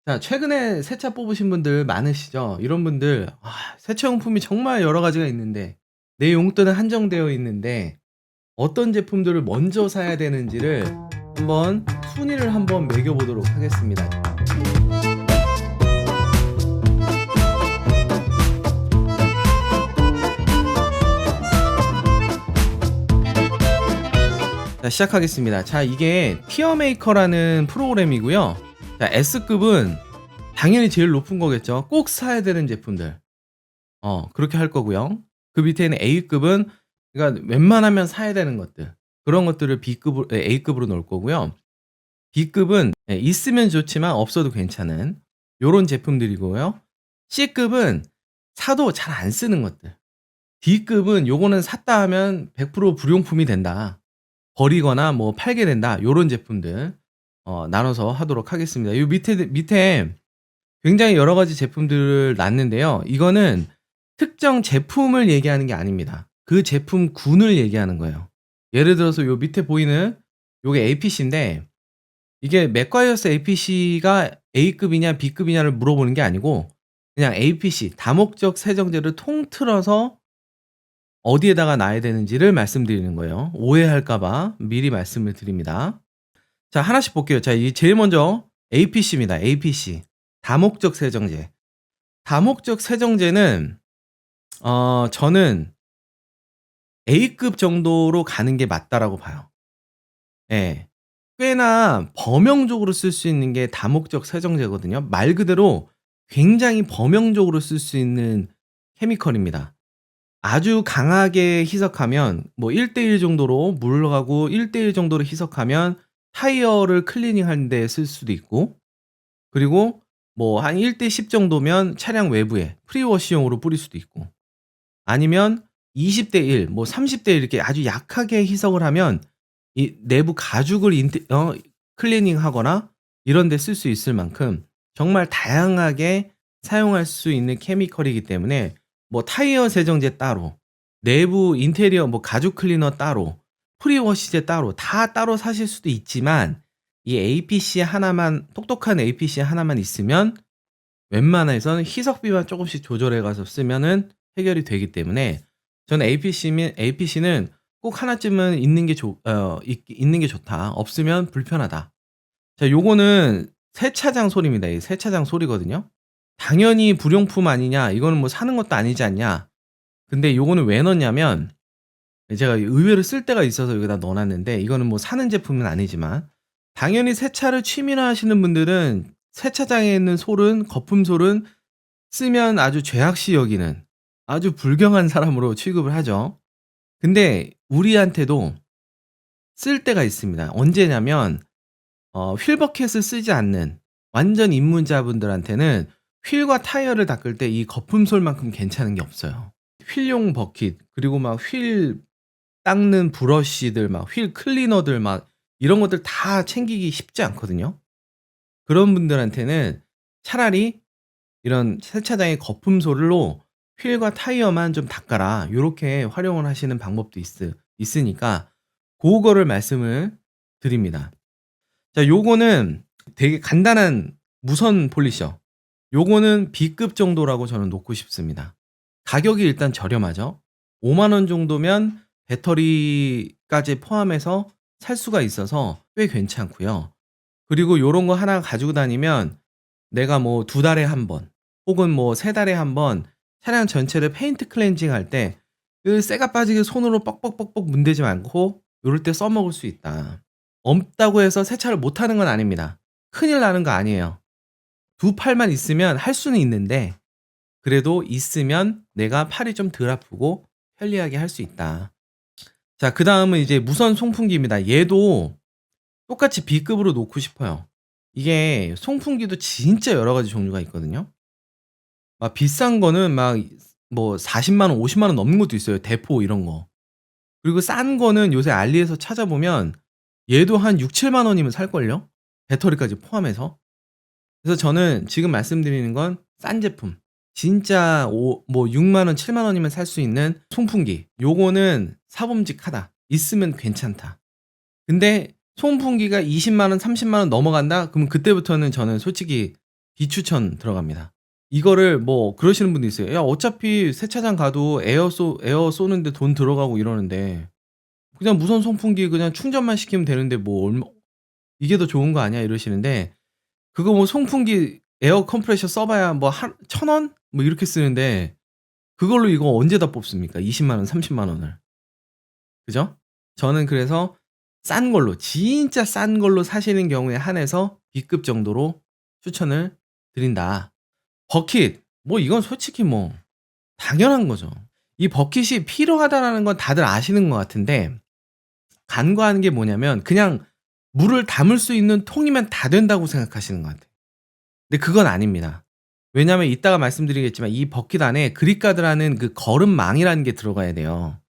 자, 최근에 새 차 뽑으신 분들 많으시죠? 이런 분들, 세차용품이 정말 여러 가지가 있는데, 내 용돈은 한정되어 있는데, 어떤 제품들을 먼저 사야 되는지를 한번 순위를 한번 매겨보도록 하겠습니다. 자, 시작하겠습니다. 자, 이게 티어메이커라는 프로그램이고요. 자, S급은 당연히 제일 높은 거겠죠. 꼭 사야 되는 제품들. 그렇게 할 거고요. 그 밑에는 A급은 그러니까 웬만하면 사야 되는 것들. 그런 것들을 A급으로 넣을 거고요. B급은 있으면 좋지만 없어도 괜찮은 요런 제품들이고요. C급은 사도 잘 안 쓰는 것들. D급은 요거는 샀다 하면 100% 불용품이 된다. 버리거나 뭐 팔게 된다. 요런 제품들 나눠서 하도록 하겠습니다. 요 밑에 굉장히 여러 가지 제품들을 놨는데요. 이거는 특정 제품을 얘기하는 게 아닙니다. 그 제품군을 얘기하는 거예요. 예를 들어서 요 밑에 보이는 요게 APC인데 이게 맥과이어스 APC가 A급이냐 B급이냐를 물어보는 게 아니고 그냥 APC 다목적 세정제를 통틀어서 어디에다가 놔야 되는지를 말씀드리는 거예요. 오해할까 봐 미리 말씀을 드립니다. 자, 하나씩 볼게요. 자, 이 제일 먼저 APC입니다. APC. 다목적 세정제. 다목적 세정제는 저는 A급 정도로 가는 게 맞다라고 봐요. 예. 꽤나 범용적으로 쓸 수 있는 게 다목적 세정제거든요. 말 그대로 굉장히 범용적으로 쓸 수 있는 케미컬입니다. 아주 강하게 희석하면 뭐 1:1 정도로 물러가고 1:1 정도로 희석하면 타이어를 클리닝하는 데 쓸 수도 있고 그리고 뭐 한 1:10 정도면 차량 외부에 프리워시용으로 뿌릴 수도 있고 아니면 20:1 뭐 30:1 이렇게 아주 약하게 희석을 하면 이 내부 가죽을 클리닝하거나 이런 데 쓸 수 있을 만큼 정말 다양하게 사용할 수 있는 케미컬이기 때문에 뭐 타이어 세정제 따로, 내부 인테리어 뭐 가죽 클리너 따로, 프리워시제 따로 다 따로 사실 수도 있지만 이 APC 하나만 똑똑한 APC 하나만 있으면 웬만해서는 희석비만 조금씩 조절해 가서 쓰면은 해결이 되기 때문에 저는 APC는 꼭 하나쯤은 있는 게 좋다. 없으면 불편하다. 자, 요거는 세차장 소리입니다. 이 세차장 소리거든요. 당연히 불용품 아니냐? 이거는 뭐 사는 것도 아니지 않냐? 근데 요거는 왜 넣냐면 제가 의외로 쓸 때가 있어서 여기다 넣어 놨는데 이거는 뭐 사는 제품은 아니지만 당연히 세차를 취미로 하시는 분들은 세차장에 있는 거품솔은 쓰면 아주 죄악시 여기는 아주 불경한 사람으로 취급을 하죠. 근데 우리한테도 쓸 때가 있습니다. 언제냐면 휠버켓을 쓰지 않는 완전 입문자분들한테는 휠과 타이어를 닦을 때 이 거품솔만큼 괜찮은 게 없어요. 휠용 버킷 그리고 막 휠 닦는 브러쉬들 막 휠 클리너들 막 이런 것들 다 챙기기 쉽지 않거든요. 그런 분들한테는 차라리 이런 세차장의 거품솔로 휠과 타이어만 좀 닦아라. 요렇게 활용을 하시는 방법도 있으니까 고거를 말씀을 드립니다. 자, 요거는 되게 간단한 무선 폴리셔. 요거는 B급 정도라고 저는 놓고 싶습니다. 가격이 일단 저렴하죠. 5만 원 정도면 배터리까지 포함해서 살 수가 있어서 꽤 괜찮고요. 그리고 요런 거 하나 가지고 다니면 내가 뭐 2달에 한 번 혹은 뭐 3달에 한 번 차량 전체를 페인트 클렌징 할 때 그 때가 빠지게 손으로 뻑뻑뻑뻑 문대지 않고 요럴 때 써 먹을 수 있다. 없다고 해서 세차를 못 하는 건 아닙니다. 큰일 나는 거 아니에요. 두 팔만 있으면 할 수는 있는데 그래도 있으면 내가 팔이 좀 덜 아프고 편리하게 할 수 있다. 자, 그다음은 이제 무선 송풍기입니다. 얘도 똑같이 B급으로 놓고 싶어요. 이게 송풍기도 진짜 여러 가지 종류가 있거든요. 막 비싼 거는 막 뭐 40만 원, 50만 원 넘는 것도 있어요. 대포 이런 거. 그리고 싼 거는 요새 알리에서 찾아보면 얘도 한 6-7만 원이면 살걸요? 배터리까지 포함해서. 그래서 저는 지금 말씀드리는 건 싼 제품. 진짜 6만 원, 7만 원이면 살 수 있는 송풍기. 요거는 사봄직하다. 있으면 괜찮다. 근데 송풍기가 20만 원, 30만 원 넘어간다? 그럼 그때부터는 저는 솔직히 비추천 들어갑니다. 이거를 뭐 그러시는 분도 있어요. "야 어차피 세차장 가도 에어 쏘는데 돈 들어가고 이러는데 그냥 무선 송풍기 그냥 충전만 시키면 되는데 뭐 얼마 이게 더 좋은 거 아니야?" 이러시는데 그거 뭐 송풍기 에어 컴프레셔 써 봐야 뭐 한 1,000원 뭐 이렇게 쓰는데 그걸로 이거 언제 다 뽑습니까? 200,000 원, 300,000 원을. 그죠? 저는 그래서 싼 걸로 진짜 싼 걸로 사시는 경우에 한해서 B급 정도로 추천을 드린다. 버킷 뭐 이건 솔직히 뭐 당연한 거죠. 이 버킷이 필요하다라는 건 다들 아시는 것 같은데 간과하는 게 뭐냐면 그냥 물을 담을 수 있는 통이면 다 된다고 생각하시는 것 같아요. 근데 그건 아닙니다. 왜냐하면 이따가 말씀드리겠지만 이 버킷 안에 그립가드라는 그 거름망이라는 게 들어가야 돼요.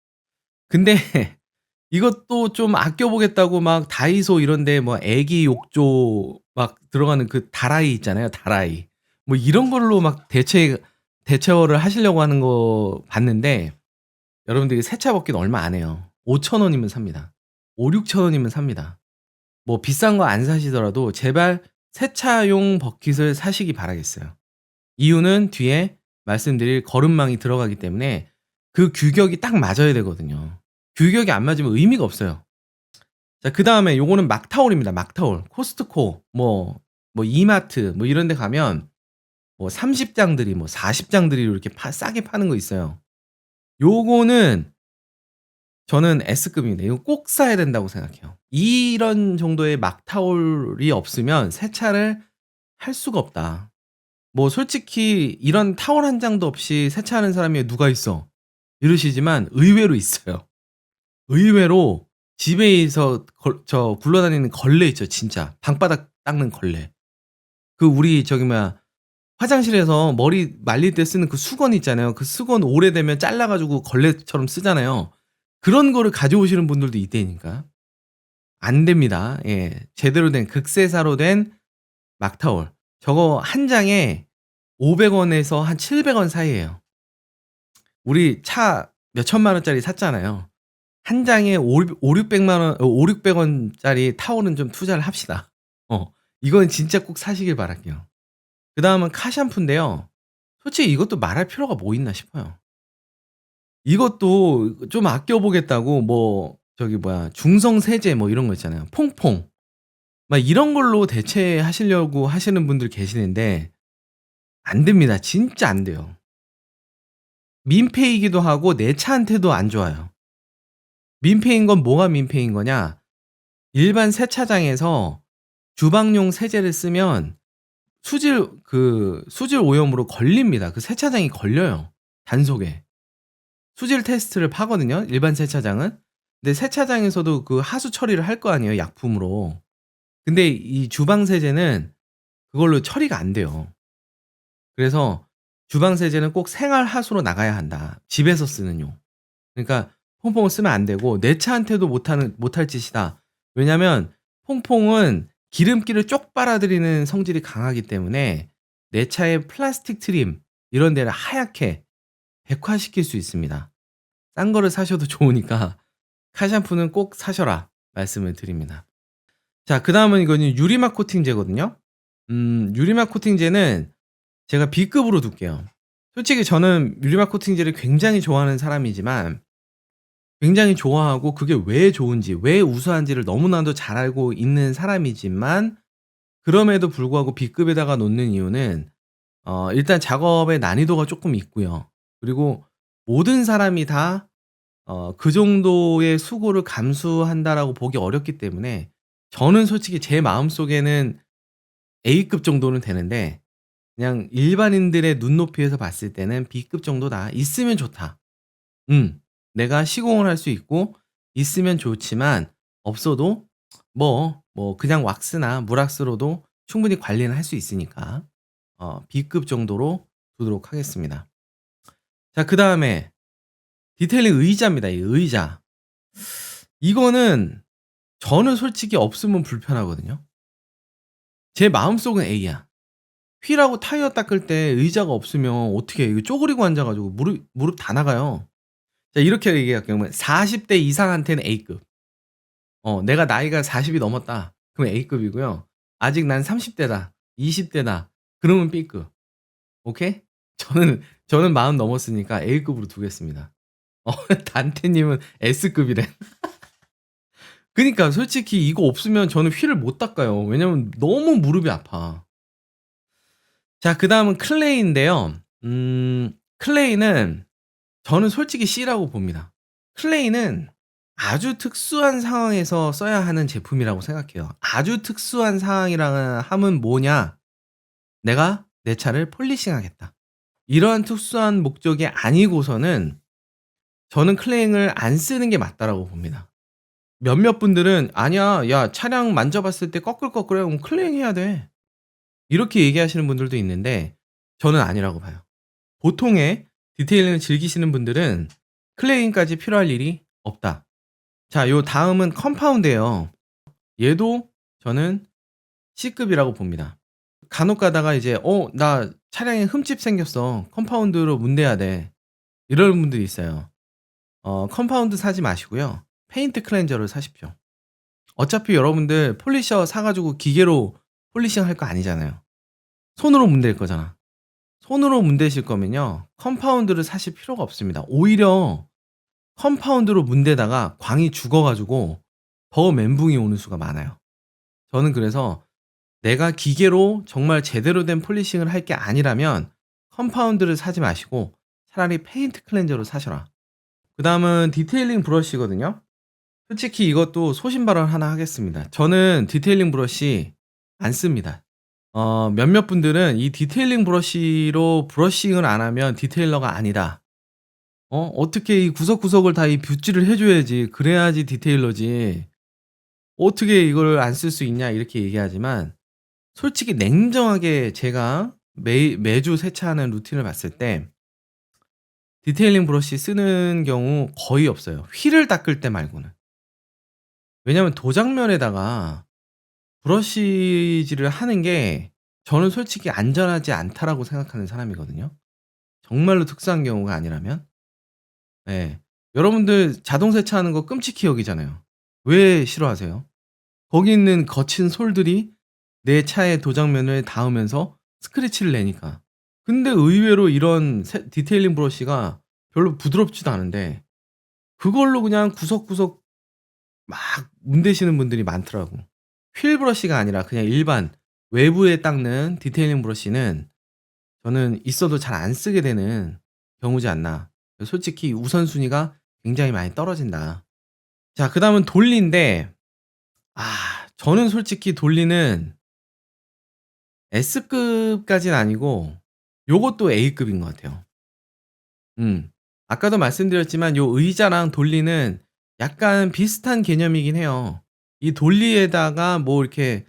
근데 이것도 좀 아껴 보겠다고 막 다이소 이런 데 뭐 애기 욕조 막 들어가는 그 다라이 있잖아요, 다라이. 뭐 이런 걸로 막 대체어를 하시려고 하는 거 봤는데 여러분들 세차 버킷 얼마 안 해요. 5,000 원이면 삽니다. 5-6,000 원이면 삽니다. 뭐 비싼 거 안 사시더라도 제발 세차용 버킷을 사시기 바라겠어요. 이유는 뒤에 말씀드릴 거름망이 들어가기 때문에 그 규격이 딱 맞아야 되거든요. 규격이 안 맞으면 의미가 없어요. 자 그다음에 요거는 막타올입니다. 막타올. 코스트코 뭐 이마트 뭐 이런 데 가면 뭐 30 장들이 뭐 40 장들이 이렇게 싸게 파는 거 있어요. 요거는 저는 S급입니다. 이거 꼭 사야 된다고 생각해요. 이런 정도의 막타올이 없으면 세차를 할 수가 없다. 뭐 솔직히 이런 타올 한 장도 없이 세차하는 사람이 "누가 있어?" 이러시지만 의외로 있어요. 의외로 집에서 굴러다니는 걸레 있죠 진짜. 방바닥 닦는 걸레. 그 우리 저기 뭐야 화장실에서 머리 말릴 때 쓰는 그 수건 있잖아요. 그 수건 오래되면 잘라 가지고 걸레처럼 쓰잖아요. 그런 거를 가져오시는 분들도 있다니까. 안 됩니다. 예. 제대로 된 극세사로 된 막타올. 저거 한 장에 500 원에서 한 700원 사이예요. 우리 차 몇천만 원짜리 샀잖아요. 한 장에 5-600만 원 5-600 원짜리 타올은 좀 투자를 합시다. 이거는 진짜 꼭 사시길 바랄게요. 그다음은 카샴푸인데요. 솔직히 이것도 말할 필요가 뭐 있나 싶어요. 이것도 좀 아껴 보겠다고 뭐 저기 뭐야 중성 세제 뭐 이런 거 있잖아요. 퐁퐁. 막 이런 걸로 대체하시려고 하시는 분들 계시는데 안 됩니다. 진짜 안 돼요. 민폐이기도 하고 내 차한테도 안 좋아요. 민폐인 건 뭐가 민폐인 거냐? 일반 세차장에서 주방용 세제를 쓰면 수질 오염으로 걸립니다. 그 세차장이 걸려요, 단속에. 수질 테스트를 하거든요, 일반 세차장은. 근데 세차장에서도 그 하수 처리를 할 거 아니에요, 약품으로. 근데 이 주방 세제는 그걸로 처리가 안 돼요. 그래서 주방 세제는 꼭 생활 하수로 나가야 한다. 집에서 쓰는 용. 그러니까 퐁퐁을 쓰면 안 되고 내 차한테도 못할 짓이다. 왜냐면 퐁퐁은 기름기를 쪽 빨아들이는 성질이 강하기 때문에 내 차의 플라스틱 트림 이런 데를 하얗게 백화시킬 수 있습니다. 싼 거를 사셔도 좋으니까 카샴푸는 꼭 사셔라 말씀을 드립니다. 자 그다음은 이거는 유리막 코팅제거든요. 유리막 코팅제는 제가 B급으로 둘게요. 솔직히 저는 유리막 코팅제를 굉장히 좋아하는 사람이지만 굉장히 좋아하고 그게 왜 좋은지 왜 우수한지를 너무나도 잘 알고 있는 사람이지만 그럼에도 불구하고 B급에다가 놓는 이유는 일단 작업의 난이도가 쪼끔 있고요. 그리고 모든 사람이 다 그 정도의 수고를 감수한다라고 보기 어렵기 때문에 저는 솔직히 제 마음속에는 A급 정도는 되는데 그냥 일반인들의 눈높이에서 봤을 때는 B급 정도다. 있으면 좋다. 내가 시공을 할 수 있고 있으면 좋지만 없어도 뭐 그냥 왁스나 물왁스로도 충분히 관리는 할 수 있으니까 B급 정도로 두도록 하겠습니다. 자 그다음에 디테일링 의자입니다. 이 의자. 이거는 저는 솔직히 없으면 불편하거든요. 제 마음속은 A야. 휠하고 타이어 닦을 때 의자가 없으면 어떻게 해. 이거 쪼그리고 앉아 가지고 무릎 다 나가요. 자 이렇게 얘기할게요. 40대 이상한테는 A급. 내가 나이가 40이 넘었다. 그럼 A급이고요. 아직 난 30 대다. 20 대다. 그러면 B급. 오케이? 저는 마음 넘었으니까 A급으로 두겠습니다. 어 단테님은 S급이래. 그니까 솔직히 이거 없으면 저는 휠을 못 닦아요. 왜냐면 너무 무릎이 아파. 자 그다음은 클레이인데요. 클레이는 저는 솔직히 C라고 봅니다. 클레이는 아주 특수한 상황에서 써야 하는 제품이라고 생각해요. 아주 특수한 상황이라 함은 뭐냐? 내가 내 차를 폴리싱하겠다. 이러한 특수한 목적이 아니고서는 저는 클레이를 안 쓰는 게 맞다라고 봅니다. 몇몇 분들은 "아니야. 야 차량 만져봤을 때 꺼끌꺼끌해. 그럼 클레잉 해야 돼." 이렇게 얘기하시는 분들도 있는데 저는 아니라고 봐요. 보통의 디테일링을 즐기시는 분들은 클레잉까지 필요할 일이 없다. 자 요 다음은 컴파운드예요. 얘도 저는 C급이라고 봅니다. 간혹 가다가 이제 나 차량에 흠집 생겼어. 컴파운드로 문대야 돼." 이러는 분들이 있어요. 컴파운드 사지 마시고요. 페인트 클렌저를 사십시오. 어차피 여러분들 폴리셔 사 가지고 기계로 폴리싱 할 거 아니잖아요. 손으로 문댈 거잖아. 손으로 문대실 거면요. 컴파운드를 사실 필요가 없습니다. 오히려 컴파운드로 문대다가 광이 죽어 가지고 더 멘붕이 오는 수가 많아요. 저는 그래서 내가 기계로 정말 제대로 된 폴리싱을 할 게 아니라면 컴파운드를 사지 마시고 차라리 페인트 클렌저로 사셔라. 그다음은 디테일링 브러쉬거든요. 솔직히 이것도 소신 발언 하나 하겠습니다. 저는 디테일링 브러쉬 안 씁니다. 몇몇 분들은 이 디테일링 브러쉬로 브러싱을 안 하면 디테일러가 아니다. 어떻게 이 구석구석을 다 이 뷰질을 해 줘야지 그래야지 디테일러지. 어떻게 이걸 안 쓸 수 있냐 이렇게 얘기하지만 솔직히 냉정하게 제가 매주 세차하는 루틴을 봤을 때 디테일링 브러쉬 쓰는 경우 거의 없어요. 휠을 닦을 때 말고는. 왜냐면 도장면에다가 브러쉬질을 하는 게 저는 솔직히 안전하지 않다라고 생각하는 사람이거든요. 정말로 특수한 경우가 아니라면. 예. 여러분들 자동 세차하는 거 끔찍히 여기잖아요. 왜 싫어하세요? 거기 있는 거친 솔들이 내 차의 도장면을 닿으면서 스크래치를 내니까. 근데 의외로 이런 디테일링 브러쉬가 별로 부드럽지도 않은데 그걸로 그냥 구석구석 막 문대시는 분들이 많더라고. 휠 브러쉬가 아니라 그냥 일반 외부에 닦는 디테일링 브러쉬는 저는 있어도 잘 안 쓰게 되는 경우지 않나. 솔직히 우선순위가 굉장히 많이 떨어진다. 자 그다음은 돌리인데 저는 솔직히 돌리는 S급까진 아니고 요것도 A급인 것 같아요. 아까도 말씀드렸지만 요 의자랑 돌리는 약간 비슷한 개념이긴 해요. 이 돌리에다가 뭐 이렇게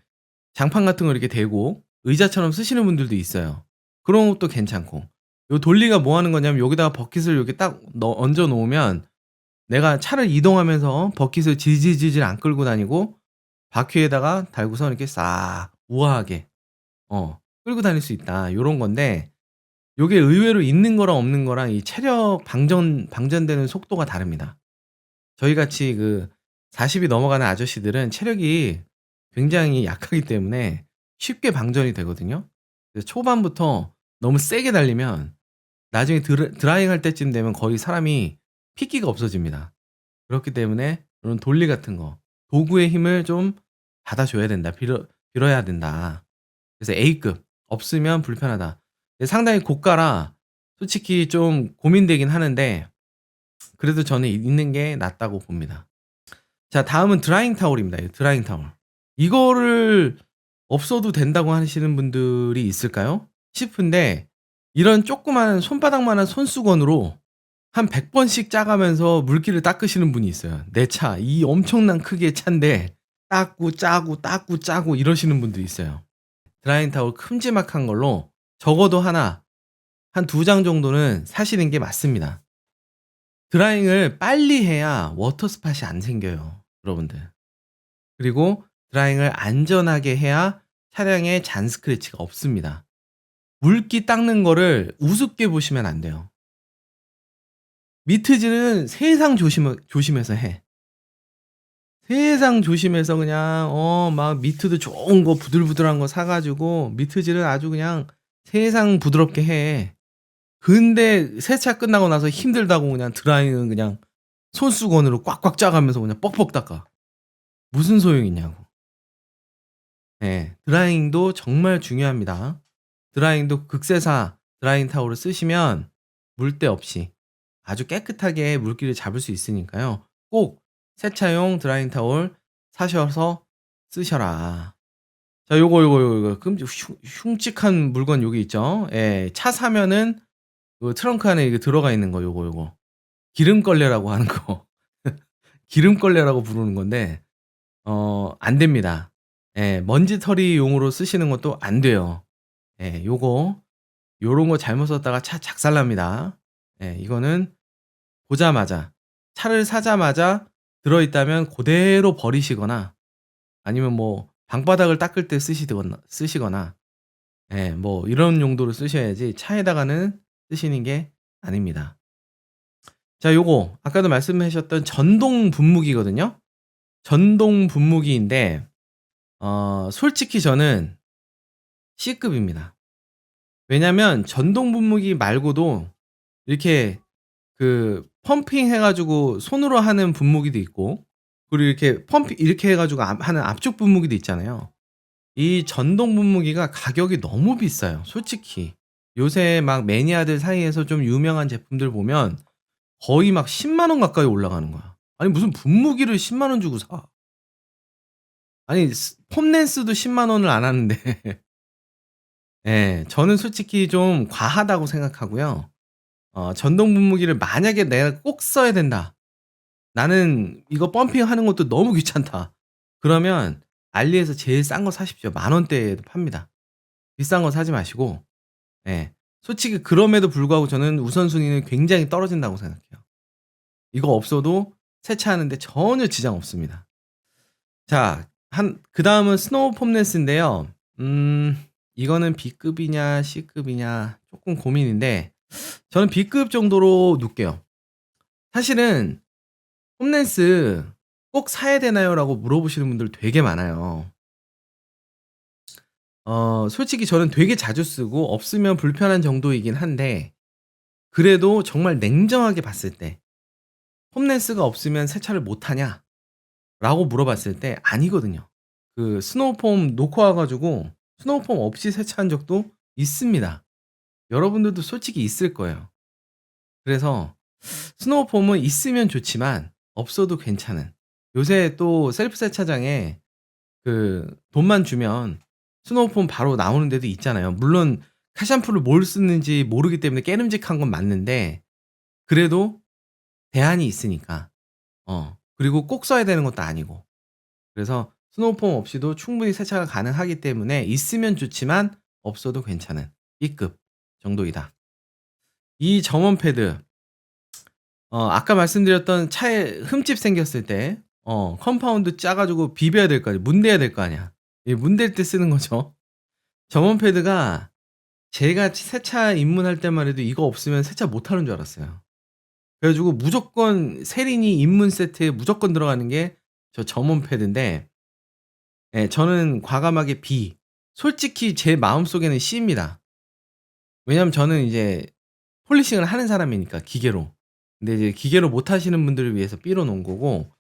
장판 같은 거 이렇게 대고 의자처럼 쓰시는 분들도 있어요. 그런 것도 괜찮고. 요 돌리가 뭐 하는 거냐면 여기다가 버킷을 이렇게 딱 얹어 놓으면 내가 차를 이동하면서 버킷을 질질질질 안 끌고 다니고 바퀴에다가 달고서 이렇게 싹 우아하게 끌고 다닐 수 있다. 요런 건데 요게 의외로 있는 거랑 없는 거랑 이 체력 방전되는 속도가 다릅니다. 저희 같이 그 40이 넘어가는 아저씨들은 체력이 굉장히 약하기 때문에 쉽게 방전이 되거든요. 그래서 초반부터 너무 세게 달리면 나중에 드라이빙 할 때쯤 되면 거의 사람이 핏기가 없어집니다. 그렇기 때문에 그런 돌리 같은 거 도구의 힘을 좀 받아줘야 된다. 빌어야 된다. 그래서 A급 없으면 불편하다. 상당히 고가라 솔직히 좀 고민되긴 하는데 그래도 저는 있는 게 낫다고 봅니다. 자 다음은 드라잉 타올입니다. 드라잉 타올. 이거를 없어도 된다고 하시는 분들이 있을까요? 싶은데 이런 조그마한 손바닥만한 손수건으로 한 100번씩 짜가면서 물기를 닦으시는 분이 있어요. 내 차 이 엄청난 크기의 차인데 닦고 짜고 이러시는 분들이 있어요. 드라잉 타올 큼지막한 걸로 적어도 하나, 한 2장 정도는 사시는 게 맞습니다. 드라잉을 빨리 해야 워터 스팟이 안 생겨요, 여러분들. 그리고 드라잉을 안전하게 해야 차량에 잔 스크래치가 없습니다. 물기 닦는 거를 우습게 보시면 안 돼요. 미트질은 세상 조심해서 해. 세상 조심해서 그냥 막 미트도 좋은 거 부들부들한 거 사 가지고 미트질은 아주 그냥 세상 부드럽게 해. 근데 세차 끝나고 나서 힘들다고 그냥 드라이는 그냥 손수건으로 꽉꽉 짜 가면서 그냥 뻑뻑 닦아. 무슨 소용이 있냐고. 예. 드라이잉도 정말 중요합니다. 드라이잉도 극세사 드라이잉 타올을 쓰시면 물때 없이 아주 깨끗하게 물기를 잡을 수 있으니까요. 꼭 세차용 드라이잉 타올 사셔서 쓰셔라. 자, 요거 흉측한 물건 요기 있죠. 예. 차 사면은 그 트렁크 안에 이게 들어가 있는 거 요거. 기름걸레라고 하는 거. 기름걸레라고 부르는 건데 안 됩니다. 예. 먼지털이용으로 쓰시는 것도 안 돼요. 예. 요런 거 잘못 썼다가 차 작살납니다. 예. 이거는 보자마자 차를 사자마자 들어있다면 고대로 버리시거나 아니면 뭐 방바닥을 닦을 때 쓰시거나 예. 뭐 이런 용도로 쓰셔야지 차에다가는 쓰시는 게 아닙니다. 자, 요거 아까도 말씀하셨던 전동 분무기거든요. 전동 분무기인데 솔직히 저는 C급입니다. 왜냐면 전동 분무기 말고도 이렇게 그 펌핑 해 가지고 손으로 하는 분무기도 있고 그리고 이렇게 펌핑 이렇게 해 가지고 하는 압축 분무기도 있잖아요. 이 전동 분무기가 가격이 너무 비싸요, 솔직히. 요새 막 매니아들 사이에서 좀 유명한 제품들 보면 거의 막 10만 원 가까이 올라가는 거야. 아니 무슨 분무기를 10만 원 주고 사. 아니 폼랜스도 10만 원을 안 하는데 예. 저는 솔직히 좀 과하다고 생각하고요. 전동 분무기를 만약에 '내가 꼭 써야 된다. 나는 이거 펌핑하는 것도 너무 귀찮다.' 그러면 알리에서 제일 싼 거 사십시오. 만 원대에도 팝니다. 비싼 거 사지 마시고 예. 솔직히 그럼에도 불구하고 저는 우선순위는 굉장히 떨어진다고 생각해요. 이거 없어도 세차하는 데 전혀 지장 없습니다. 자, 그다음은 스노우 폼랜스인데요. 이거는 B급이냐 C급이냐 쪼끔 고민인데 저는 B급 정도로 놓을게요. 사실은 폼랜스 "꼭 사야 되나요?"라고 물어보시는 분들 되게 많아요. 솔직히 저는 되게 자주 쓰고 없으면 불편한 정도이긴 한데 그래도 정말 냉정하게 봤을 때 '폼랜스가 없으면 세차를 못 하냐?'라고 물어봤을 때 아니거든요. 그 스노우폼 놓고 와 가지고 스노우폼 없이 세차한 적도 있습니다. 여러분들도 솔직히 있을 거예요. 그래서 스노우폼은 있으면 좋지만 없어도 괜찮은 요새 또 셀프 세차장에 그 돈만 주면 스노우폼 바로 나오는 데도 있잖아요. 물론 카샴푸를 뭘 쓰는지 모르기 때문에 깨름직한 건 맞는데 그래도 대안이 있으니까. 그리고 꼭 써야 되는 것도 아니고. 그래서 스노우폼 없이도 충분히 세차가 가능하기 때문에 있으면 좋지만 없어도 괜찮은 B급 정도이다. 이 점원 패드 아까 말씀드렸던 차에 흠집 생겼을 때 컴파운드 짜 가지고 비벼야 될 거 아니야. 문대야 될 거 아니야. 이 문댈 때 쓰는 거죠. 점원 패드가 제가 세차 입문할 때만 해도 이거 없으면 세차 못 하는 줄 알았어요. 그래 가지고 무조건 세린이 입문 세트에 무조건 들어가는 게 저 점원 패드인데 예 저는 과감하게 B. 솔직히 제 마음속에는 C입니다. 왜냐하면 저는 이제 폴리싱을 하는 사람이니까 기계로. 근데 이제 기계로 못 하시는 분들을 위해서 B로 놓은 거고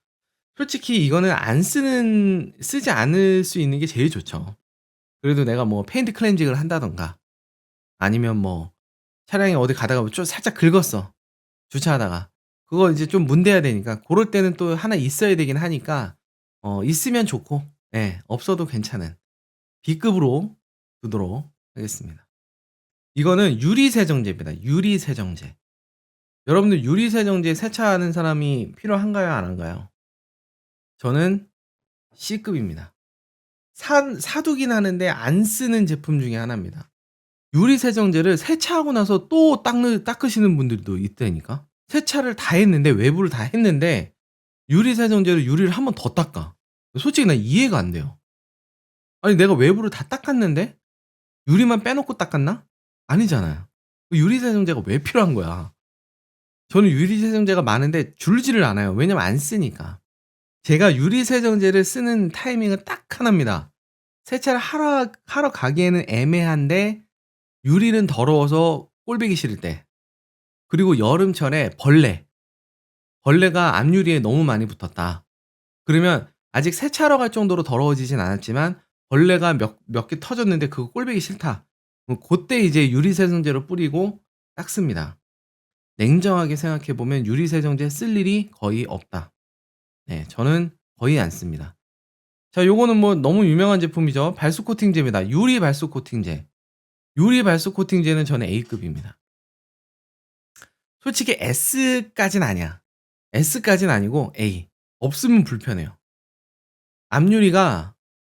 솔직히 이거는 쓰지 않을 수 있는 게 제일 좋죠. 그래도 내가 뭐 페인트 클렌징을 한다든가 아니면 뭐 차량에 어디 가다가 좀 살짝 긁었어, 주차하다가. 그거 이제 좀 문대야 되니까 고럴 때는 또 하나 있어야 되긴 하니까 있으면 좋고 예 없어도 괜찮은 B급으로 두도록 하겠습니다. 이거는 유리세정제입니다. 유리세정제. 여러분들 유리세정제 세차하는 사람이 필요한가요? 안 한가요? 저는 C급입니다. 사두긴 하는데 안 쓰는 제품 중에 하나입니다. 유리세정제를 세차하고 나서 또 닦으시는 분들도 있다니까. 세차를 다 했는데 외부를 다 했는데 유리세정제로 유리를 한 번 더 닦아. 솔직히 난 이해가 안 돼요. 아니 내가 외부를 다 닦았는데 유리만 빼놓고 닦았나? 아니잖아요. 유리세정제가 왜 필요한 거야? 저는 유리세정제가 많은데 줄지를 않아요. 왜냐면 안 쓰니까. 제가 유리세정제를 쓰는 타이밍은 딱 하나입니다. 세차를 하러 가기에는 애매한데 유리는 더러워서 꼴보기 싫을 때. 그리고 여름철에 벌레가 앞유리에 너무 많이 붙었다. 그러면 아직 세차하러 갈 정도로 더러워지진 않았지만 벌레가 몇 개 터졌는데 그거 꼴보기 싫다. 그럼 고때 이제 유리세정제로 뿌리고 닦습니다. 냉정하게 생각해 보면 유리세정제 쓸 일이 거의 없다. 네, 저는 거의 안 씁니다. 자, 요거는 뭐 너무 유명한 제품이죠. 발수 코팅제입니다. 유리 발수 코팅제. 유리 발수 코팅제는 저는 A급입니다. 솔직히 S까진 아니야. S까진 아니고 A. 없으면 불편해요. 앞유리가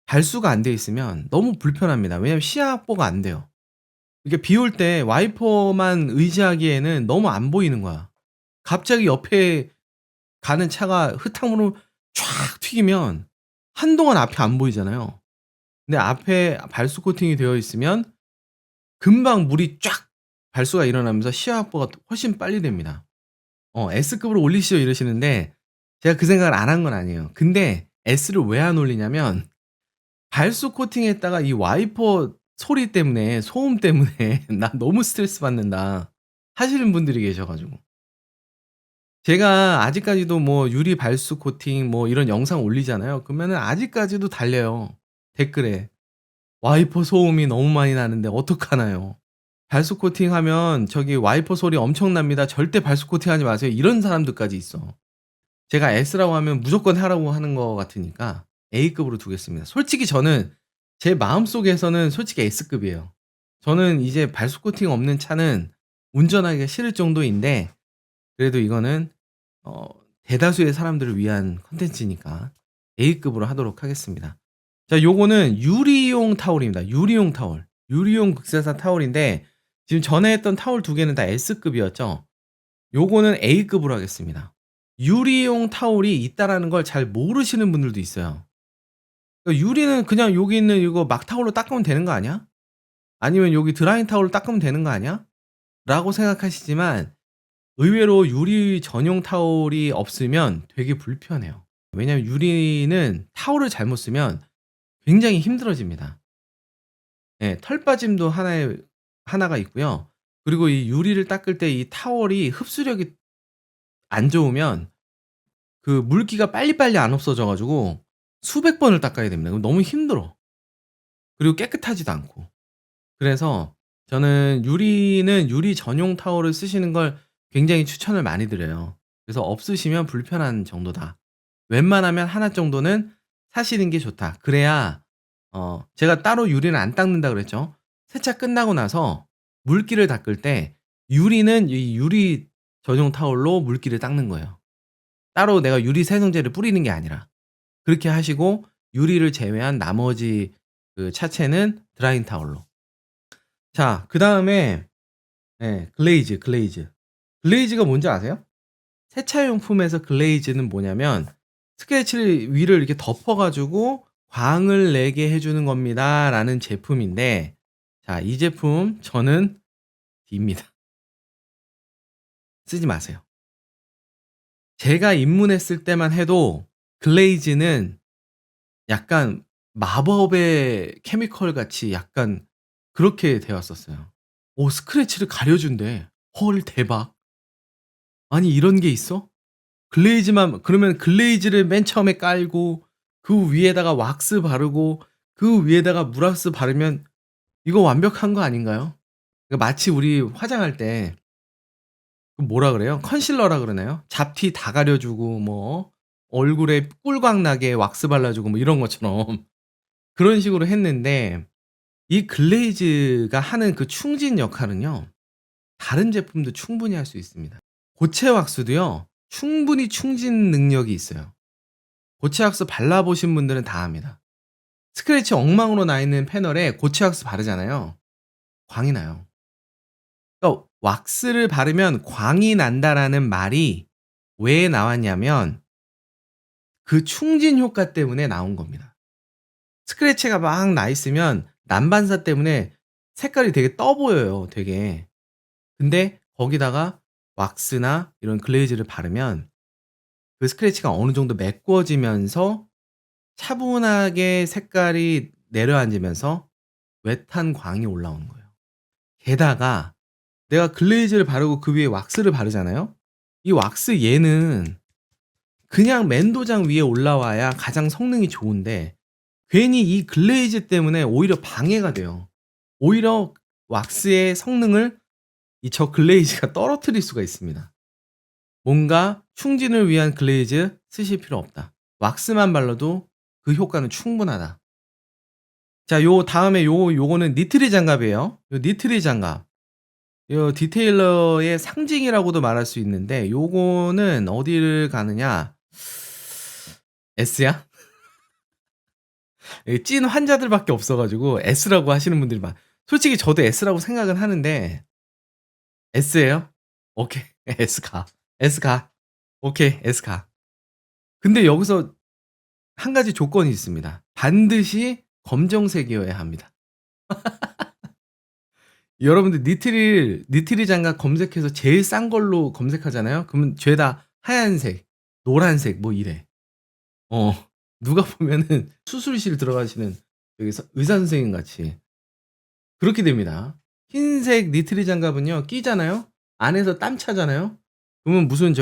발수가 안 돼 있으면 너무 불편합니다. 왜냐면 시야 확보가 안 돼요. 이게 비 올 때 와이퍼만 의지하기에는 너무 안 보이는 거야. 갑자기 옆에 가는 차가 흙탕물을 쫙 튀기면 한동안 앞이 안 보이잖아요. 근데 앞에 발수 코팅이 되어 있으면 금방 물이 쫙 발수가 일어나면서 시야 확보가 훨씬 빨리 됩니다. S급으로 올리시죠 이러시는데 제가 그 생각을 안 한 건 아니에요. 근데 S를 왜 안 올리냐면 발수 코팅했다가 이 와이퍼 소리 때문에 소음 때문에 "나 너무 스트레스 받는다." 하시는 분들이 계셔 가지고. 제가 아직까지도 뭐 유리 발수 코팅 뭐 이런 영상 올리잖아요. 그러면은 아직까지도 달려요. 댓글에. "와이퍼 소음이 너무 많이 나는데 어떡하나요? 발수 코팅하면 저기 와이퍼 소리 엄청납니다. 절대 발수 코팅하지 마세요." 이런 사람들까지 있어. 제가 S라고 하면 무조건 하라고 하는 것 같으니까 A급으로 두겠습니다. 솔직히 저는 제 마음속에서는 솔직히 S급이에요. 저는 이제 발수 코팅 없는 차는 운전하기가 싫을 정도인데 그래도 이거는 어 대다수의 사람들을 위한 콘텐츠니까 A급으로 하도록 하겠습니다. 자, 요거는 유리용 타올입니다. 유리용 타올. 유리용 극세사 타올인데 지금 전에 했던 타올 두 개는 다 S급이었죠. 요거는 A급으로 하겠습니다. 유리용 타올이 있다라는 걸 잘 모르시는 분들도 있어요. 그러니까 유리는 그냥 여기 있는 이거 막 타올로 닦으면 되는 거 아니야? 아니면 여기 드라잉 타올로 닦으면 되는 거 아니야? 라고 생각하시지만 의외로 유리 전용 타올이 없으면 되게 불편해요. 왜냐면 유리는 타올을 잘못 쓰면 굉장히 힘들어집니다. 예, 털 빠짐도 하나가 있고요. 그리고 이 유리를 닦을 때 이 타월이 흡수력이 안 좋으면 그 물기가 빨리빨리 안 없어져 가지고 수백 번을 닦아야 됩니다. 그럼 너무 힘들어. 그리고 깨끗하지도 않고. 그래서 저는 유리는 유리 전용 타월을 쓰시는 걸 굉장히 추천을 많이 드려요. 그래서 없으시면 불편한 정도다. 웬만하면 하나 정도는 사시는 게 좋다. 그래야 제가 따로 유리는 안 닦는다 그랬죠. 세차 끝나고 나서 물기를 닦을 때 유리는 이 유리 전용 타월로 물기를 닦는 거예요. 따로 내가 유리 세정제를 뿌리는 게 아니라. 그렇게 하시고 유리를 제외한 나머지 그 차체는 드라잉 타월로. 자, 그다음에 글레이즈, 글레이즈. 글레이즈가 뭔지 아세요? 세차용품에서 글레이즈는 뭐냐면 스크래치를 위를 이렇게 덮어 가지고 광을 내게 해 주는 겁니다라는 제품인데 자, 이 제품 저는 D입니다. 쓰지 마세요. 제가 입문했을 때만 해도 글레이즈는 약간 마법의 케미컬 같이 약간 그렇게 되었었어요. 오, 스크래치를 가려준대. 헐, 대박. 아니, 이런 게 있어? 글레이즈만 그러면 글레이즈를 맨 처음에 깔고 그 위에다가 왁스 바르고 그 위에다가 물왁스 바르면 이거 완벽한 거 아닌가요? 그러니까 마치 우리 화장할 때 그 뭐라 그래요? 컨실러라 그러나요? 잡티 다 가려 주고 뭐 얼굴에 꿀광 나게 왁스 발라 주고 뭐 이런 것처럼 그런 식으로 했는데 이 글레이즈가 하는 그 충진 역할은요. 다른 제품도 충분히 할 수 있습니다. 고체 왁스도요. 충분히 충진 능력이 있어요. 고체 왁스 발라 보신 분들은 다 압니다. 스크래치 엉망으로 나 있는 패널에 고체 왁스 바르잖아요. 광이 나요. 그러니까 왁스를 바르면 광이 난다라는 말이 왜 나왔냐면 그 충진 효과 때문에 나온 겁니다. 스크래치가 막 나 있으면 난반사 때문에 색깔이 되게 떠 보여요, 되게. 근데 거기다가 왁스나 이런 글레이즈를 바르면 그 스크래치가 어느 정도 메꿔지면서 차분하게 색깔이 내려앉으면서 웨트한 광이 올라오는 거예요. 게다가 내가 글레이즈를 바르고 그 위에 왁스를 바르잖아요. 이 왁스 얘는 그냥 맨도장 위에 올라와야 가장 성능이 좋은데 괜히 이 글레이즈 때문에 오히려 방해가 돼요. 오히려 왁스의 성능을 이 저 글레이즈가 떨어뜨릴 수가 있습니다. 뭔가 충진을 위한 글레이즈 쓰실 필요 없다. 왁스만 발라도 그 효과는 충분하다. 자, 요 다음에 요거는 니트리 장갑이에요. 요 니트리 장갑. 요 디테일러의 상징이라고도 말할 수 있는데 요거는 어디를 가느냐? S야? 찐 환자들밖에 없어 가지고 S라고 하시는 분들이 솔직히 저도 S라고 생각은 하는데 S예요? 오케이. S 가. S 가. 오케이. S 가. 근데 여기서 한 가지 조건이 있습니다. 반드시 검정색이어야 합니다. 여러분들 니트리 장갑 검색해서 제일 싼 걸로 검색하잖아요. 그러면 죄다 하얀색, 노란색 뭐 이래. 어. 누가 보면은 수술실 들어가시는 여기 의사 선생님 같이 그렇게 됩니다. 흰색 니트리 장갑은요 끼잖아요. 안에서 땀 차잖아요. 그러면 무슨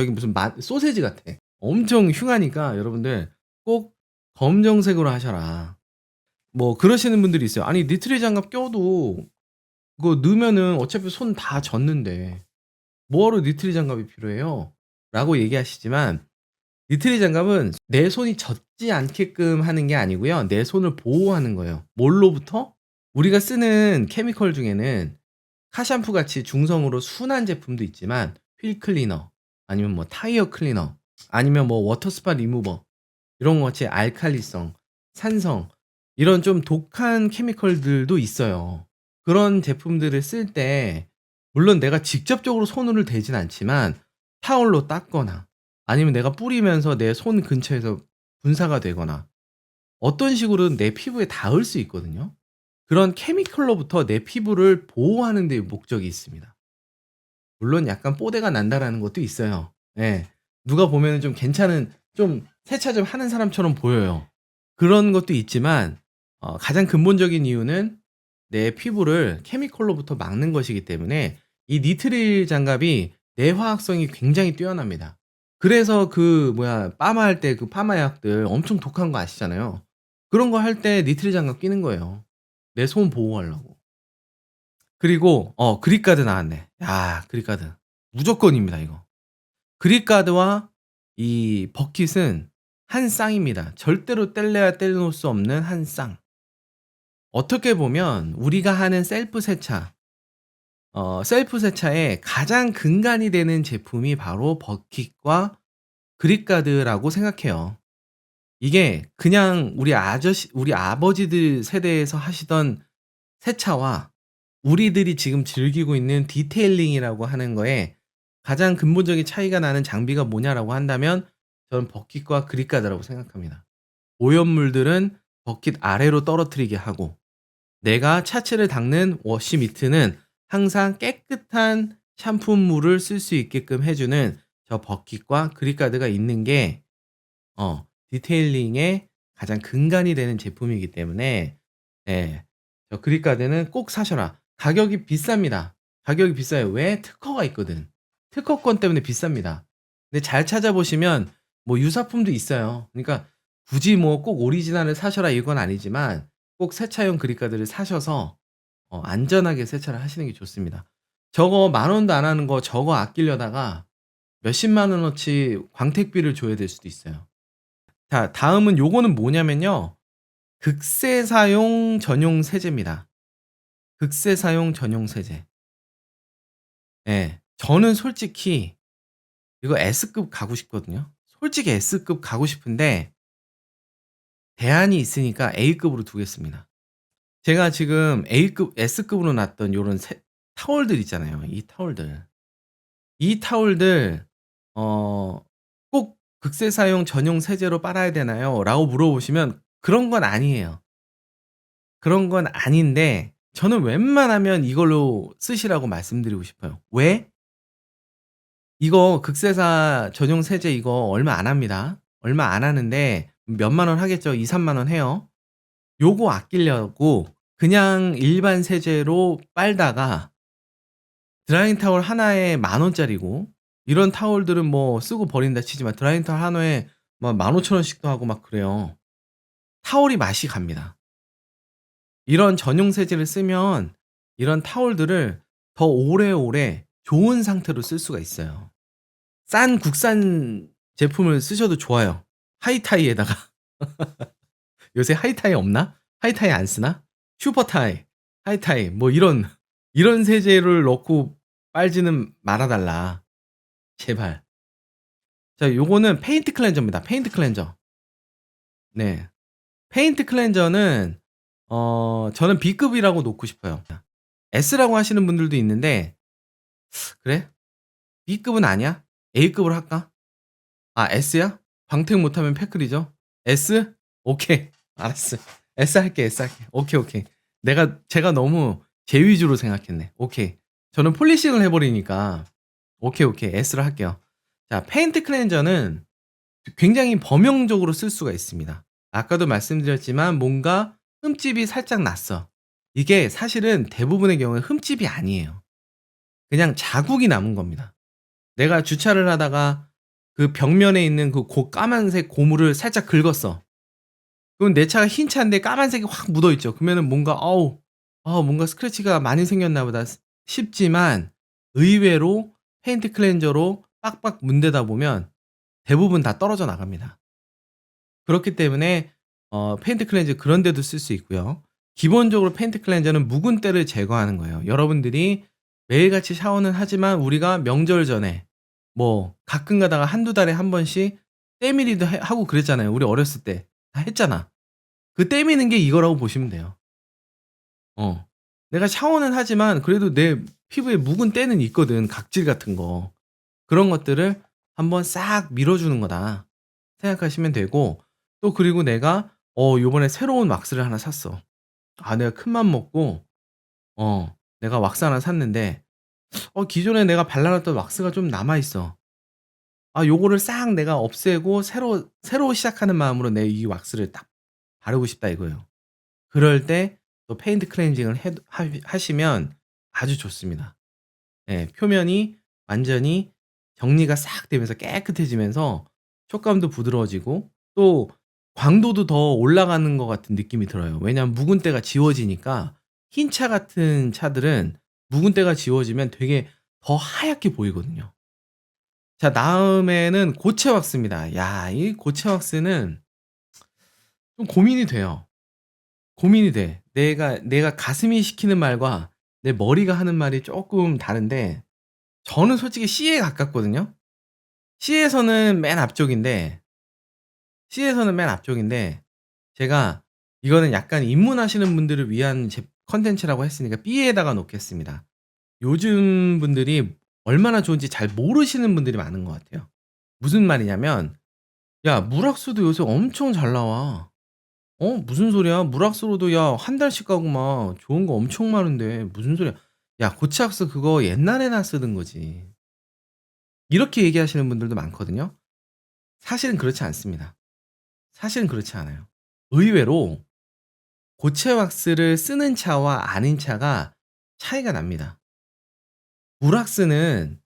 소세지 같아. 엄청 흉하니까 여러분들 꼭 검정색으로 하셔라. 뭐 그러시는 분들이 있어요. 아니 니트리 장갑 껴도 그거 넣으면은 어차피 손 다 젖는데 뭐하러 니트리 장갑이 필요해요? 라고 얘기하시지만 니트리 장갑은 내 손이 젖지 않게끔 하는 게 아니고요. 내 손을 보호하는 거예요. 뭘로부터? 우리가 쓰는 케미컬 중에는 카샴푸 같이 중성으로 순한 제품도 있지만 휠 클리너 아니면 뭐 타이어 클리너 아니면 뭐 워터 스파 리무버 이런 것 같이 알칼리성, 산성 이런 좀 독한 케미컬들도 있어요. 그런 제품들을 쓸 때 물론 내가 직접적으로 손을 대진 않지만 타올로 닦거나 아니면 내가 뿌리면서 내 손 근처에서 분사가 되거나 어떤 식으로든 내 피부에 닿을 수 있거든요. 그런 케미컬로부터 내 피부를 보호하는 데 목적이 있습니다. 물론 약간 뽀대가 난다라는 것도 있어요. 예. 누가 보면은 좀 괜찮은 좀 세차 좀 하는 사람처럼 보여요. 그런 것도 있지만 가장 근본적인 이유는 내 피부를 케미컬로부터 막는 것이기 때문에 이 니트릴 장갑이 내화학성이 굉장히 뛰어납니다. 그래서 파마 할 때 그 파마 약들 엄청 독한 거 아시잖아요. 그런 거 할 때 니트릴 장갑 끼는 거예요. 내 손 보호하려고. 그리고 그립가드 나왔네. 야, 그립가드. 무조건입니다, 이거. 그립가드와 이 버킷은 한 쌍입니다. 절대로 뗄래야 떼놓을 수 없는 한 쌍. 어떻게 보면 우리가 하는 셀프 세차의 가장 근간이 되는 제품이 바로 버킷과 그립가드라고 생각해요. 이게 그냥 우리 아버지들 세대에서 하시던 세차와 우리들이 지금 즐기고 있는 디테일링이라고 하는 거에 가장 근본적인 차이가 나는 장비가 뭐냐라고 한다면 저는 버킷과 그립가드라고 생각합니다. 오염물들은 버킷 아래로 떨어뜨리게 하고 내가 차체를 닦는 워시 미트는 항상 깨끗한 샴푸물을 쓸 수 있게끔 해주는 저 버킷과 그립가드가 있는 게 디테일링의 가장 근간이 되는 제품이기 때문에 예, 저 그립가드는 꼭 사셔라. 가격이 비쌉니다. 가격이 비싸요. 왜? 특허가 있거든. 특허권 때문에 비쌉니다. 근데 잘 찾아보시면 뭐 유사품도 있어요. 그러니까 굳이 뭐 꼭 오리지널을 사셔라 이건 아니지만 꼭 세차용 그립가드를 사셔서 안전하게 세차를 하시는 게 좋습니다. 저거 10,000원도 안 하는 거 저거 아끼려다가 몇십만 원어치 광택비를 줘야 될 수도 있어요. 자, 다음은 요거는 뭐냐면요. 극세사용 전용 세제입니다. 극세사용 전용 세제. 예. 저는 솔직히 이거 S급 가고 싶거든요. 솔직히 S급 가고 싶은데 대안이 있으니까 A급으로 두겠습니다. 제가 지금 A급, S급으로 놨던 요런 타월들 있잖아요. 이 타월들. 이 타월들 꼭 극세사용 전용 세제로 빨아야 되나요? 라고 물어보시면 그런 건 아니에요. 그런 건 아닌데 저는 웬만하면 이걸로 쓰시라고 말씀드리고 싶어요. 왜? 이거 극세사 전용 세제 이거 얼마 안 합니다. 얼마 안 하는데 몇만 원 하겠죠. 2-3만 원 해요. 요거 아끼려고 그냥 일반 세제로 빨다가 드라이잉 타월 하나에 10,000원짜리고 이런 타월들은 뭐 쓰고 버린다 치지만 드라이잉 타월 하나에 막 15,000원씩도 하고 막 그래요. 타월이 맛이 갑니다. 이런 전용 세제를 쓰면 이런 타월들을 더 오래오래 좋은 상태로 쓸 수가 있어요. 싼 국산 제품을 쓰셔도 좋아요. 하이타이에다가 요새 하이타이 없나? 하이타이 안 쓰나? 슈퍼타이, 하이타이 뭐 이런 세제를 넣고 빨지는 말아 달라. 제발. 자, 요거는 페인트 클렌저입니다. 페인트 클렌저. 네. 페인트 클렌저는 저는 B급이라고 놓고 싶어요. S라고 하시는 분들도 있는데 그래? B급은 아니야? A급으로 할까? 아, S야? 광택 못하면 패클이죠? S? 오케이. 알았어. S 할게, S 할게. 오케이, 오케이. 제가 너무 제 위주로 생각했네. 오케이. 저는 폴리싱을 해버리니까. 오케이, 오케이. S로 할게요. 자, 페인트 클렌저는 굉장히 범용적으로 쓸 수가 있습니다. 아까도 말씀드렸지만 뭔가 흠집이 살짝 났어. 이게 사실은 대부분의 경우에 흠집이 아니에요. 그냥 자국이 남은 겁니다. 내가 주차를 하다가 그 벽면에 있는 그 까만색 고무를 살짝 긁었어. 그럼 내 차가 흰 차인데 까만색이 확 묻어 있죠. 그러면은 뭔가 뭔가 스크래치가 많이 생겼나 보다 싶지만 의외로 페인트 클렌저로 빡빡 문대다 보면 대부분 다 떨어져 나갑니다. 그렇기 때문에 페인트 클렌저 그런 데도 쓸 수 있고요. 기본적으로 페인트 클렌저는 묵은 때를 제거하는 거예요. 여러분들이 매일같이 샤워는 하지만 우리가 명절 전에 뭐 가끔 가다가 한두 달에 한 번씩 때밀이도 하고 그랬잖아요. 우리 어렸을 때 다 했잖아. 그 때미는 게 이거라고 보시면 돼요. 어. 내가 샤워는 하지만 그래도 내 피부에 묵은 때는 있거든. 각질 같은 거. 그런 것들을 한번 싹 밀어주는 거다 생각하시면 되고, 또 그리고 내가 요번에 새로운 왁스를 하나 샀어. 아, 내가 큰맘 먹고 내가 왁스 하나 샀는데 기존에 내가 발라놨던 왁스가 좀 남아 있어. 아, 요거를 싹 내가 없애고 새로 시작하는 마음으로 내 이 왁스를 딱 바르고 싶다 이거예요. 그럴 때 또 페인트 클렌징을 하시면 아주 좋습니다. 예, 표면이 완전히 정리가 싹 되면서 깨끗해지면서 촉감도 부드러워지고 또 광도도 더 올라가는 것 같은 느낌이 들어요. 왜냐하면 묵은 때가 지워지니까 흰 차 같은 차들은 묵은 때가 지워지면 되게 더 하얗게 보이거든요. 자, 다음에는 고체 왁스입니다. 야, 이 고체 왁스는 좀 고민이 돼요. 고민이 돼. 내가 가슴이 시키는 말과 내 머리가 하는 말이 조금 다른데 저는 솔직히 C에 가깝거든요. C에서는 맨 앞쪽인데 C에서는 맨 앞쪽인데 제가 이거는 약간 입문하시는 분들을 위한 컨텐츠라고 했으니까 B에다가 놓겠습니다. 요즘 분들이 얼마나 좋은지 잘 모르시는 분들이 많은 것 같아요. 무슨 말이냐면 야, 물왁스도 요새 엄청 잘 나와. 무슨 소리야? 물왁스로도 야, 한 달씩 가고 막 좋은 거 엄청 많은데 무슨 소리야? 야, 고치왁스 그거 옛날에나 쓰던 거지. 이렇게 얘기하시는 분들도 많거든요. 사실은 그렇지 않습니다. 사실은 그렇지 않아요. 의외로 고체 왁스를 쓰는 차와 아닌 차가 차이가 납니다. 물왁스는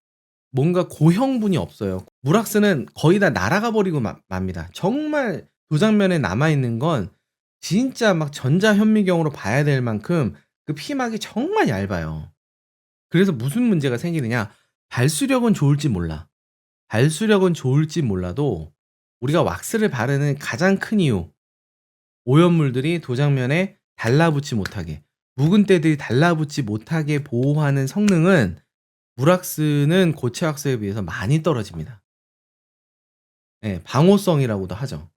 뭔가 고형분이 없어요. 물왁스는 거의 다 날아가 버리고 맙니다. 정말 도장면에 남아있는 건 진짜 막 전자현미경으로 봐야 될 만큼 그 피막이 정말 얇아요. 그래서 무슨 문제가 생기느냐? 발수력은 좋을지 몰라. 발수력은 좋을지 몰라도 우리가 왁스를 바르는 가장 큰 이유, 오염물들이 도장면에 달라붙지 못하게, 묵은 때들이 달라붙지 못하게 보호하는 성능은 물왁스는 고체 왁스에 비해서 많이 떨어집니다. 예, 방호성이라고도 하죠.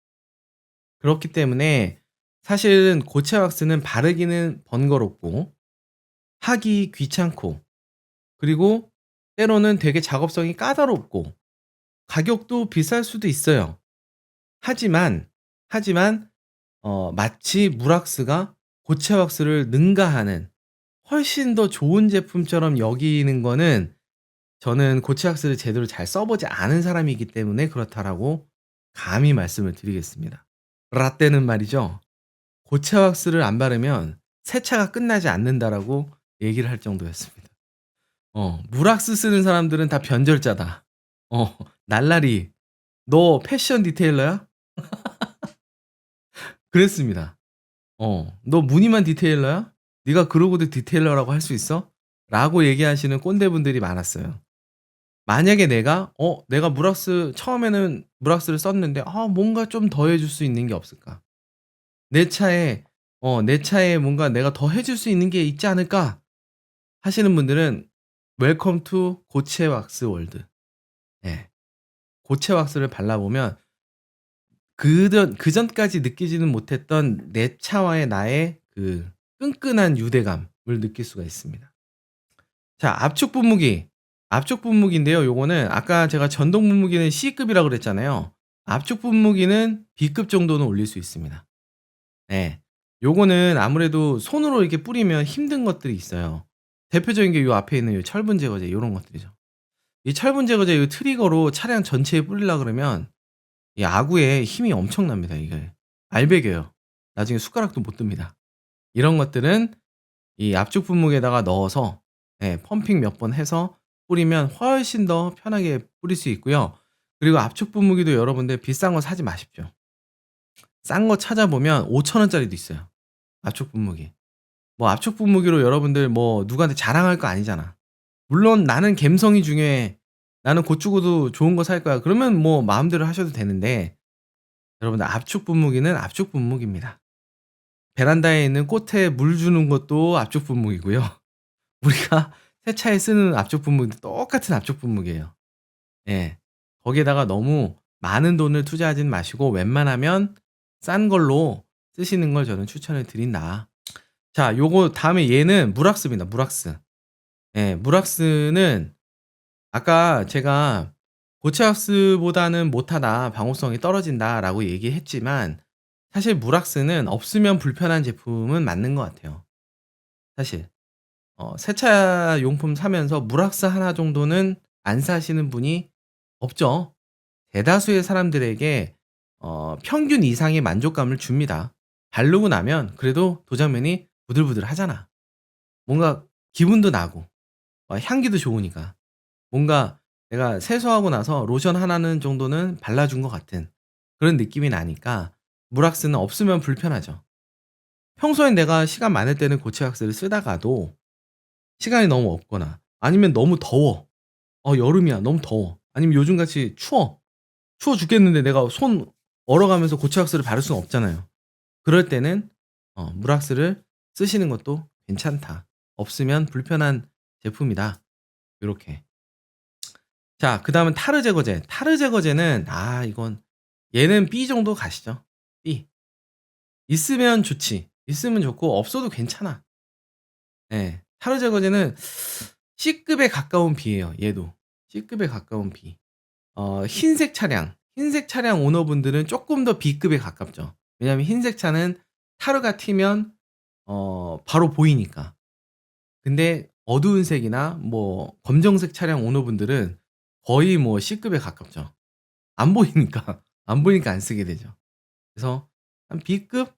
그렇기 때문에 사실은 고체 왁스는 바르기는 번거롭고 하기 귀찮고 그리고 때로는 되게 작업성이 까다롭고 가격도 비쌀 수도 있어요. 하지만 마치 물왁스가 고체 왁스를 능가하는 훨씬 더 좋은 제품처럼 여기는 거는 저는 고체 왁스를 제대로 잘 써보지 않은 사람이기 때문에 그렇다라고 감히 말씀을 드리겠습니다. 라떼는 말이죠. 고체 왁스를 안 바르면 세차가 끝나지 않는다라고 얘기를 할 정도였습니다. 무락스 쓰는 사람들은 다 변절자다. 날라리 "너 패션 디테일러야?" 그랬습니다. "너 무늬만 디테일러야? 네가 그러고도 디테일러라고 할 수 있어?" 라고 얘기하시는 꼰대분들이 많았어요. 만약에 내가 무락스 처음에는 무락스를 썼는데 '아 뭔가 좀 더 해줄 수 있는 게 없을까? 내 차에 뭔가 내가 더 해줄 수 있는 게 있지 않을까?' 하시는 분들은 웰컴 투 고체 왁스 월드. 예. 고체 왁스를 발라 보면 그전까지 느끼지는 못했던 내 차와의 나의 그 끈끈한 유대감을 느낄 수가 있습니다. 자, 압축 분무기. 압축 분무기인데요. 요거는 아까 제가 전동 분무기는 C급이라고 그랬잖아요. 압축 분무기는 B급 정도는 올릴 수 있습니다. 네. 요거는 아무래도 손으로 이렇게 뿌리면 힘든 것들이 있어요. 대표적인 게 요 앞에 있는 요 철분 제거제 요런 것들이죠. 이 철분 제거제 요 트리거로 차량 전체에 뿌리려 그러면 이 아구에 힘이 엄청납니다 이게. 알배겨요. 나중에 숟가락도 못 듭니다. 이런 것들은 이 압축 분무기에다가 넣어서 펌핑 몇 번 해서 뿌리면 훨씬 더 편하게 뿌릴 수 있고요. 그리고 압축 분무기도 여러분들 비싼 거 사지 마십시오. 싼 거 찾아보면 5,000 원짜리도 있어요. 압축 분무기. 뭐 압축 분무기로 여러분들 뭐 누구한테 자랑할 거 아니잖아. 물론 '나는 갬성이 중요해. 나는 곧 죽어도 좋은 거 살 거야.' 그러면 뭐 마음대로 하셔도 되는데 여러분들 압축 분무기는 압축 분무기입니다. 베란다에 있는 꽃에 물 주는 것도 압축 분무기고요. 우리가 세차에 쓰는 압축 분무기도 똑같은 압축 분무기예요. 예. 거기에다가 너무 많은 돈을 투자하진 마시고 웬만하면 싼 걸로 쓰시는 걸 저는 추천을 드린다. 자, 요거 다음에 얘는 무락스입니다. 무락스. 예. 무락스는 아까 제가 "고체왁스보다는 못하다. 방호성이 떨어진다."라고 얘기했지만 사실 무락스는 없으면 불편한 제품은 맞는 것 같아요. 사실. 세차 용품 사면서 무락스 하나 정도는 안 사시는 분이 없죠. 대다수의 사람들에게 평균 이상의 만족감을 줍니다. 바르고 나면 그래도 도장면이 부들부들하잖아. 뭔가 기분도 나고 향기도 좋으니까. 뭔가 내가 세수하고 나서 로션 하나는 정도는 발라준 것 같은 그런 느낌이 나니까 무락스는 없으면 불편하죠. 평소엔 내가 시간 많을 때는 고체왁스를 쓰다가도 시간이 너무 없거나 아니면 너무 더워. 여름이야. 너무 더워. 아니면 요즘같이 추워. 추워 죽겠는데 내가 손 얼어가면서 고체왁스를 바를 수는 없잖아요. 그럴 때는 물왁스를 쓰시는 것도 괜찮다. 없으면 불편한 제품이다. 요렇게. 자, 그다음은 타르 제거제. 타르 제거제는 이건 얘는 B 정도 가시죠. B. 있으면 좋지. 있으면 좋고 없어도 괜찮아. 예. 타르 제거제는 C급에 가까운 B예요 얘도. C급에 가까운 B. 흰색 차량 오너분들은 쪼끔 더 B급에 가깝죠. 왜냐하면 흰색 차는 타르가 튀면 바로 보이니까. 근데 어두운 색이나 뭐 검정색 차량 오너분들은 거의 뭐 C급에 가깝죠. 안 보이니까. 안 보이니까 안 쓰게 되죠. 그래서 한 B급,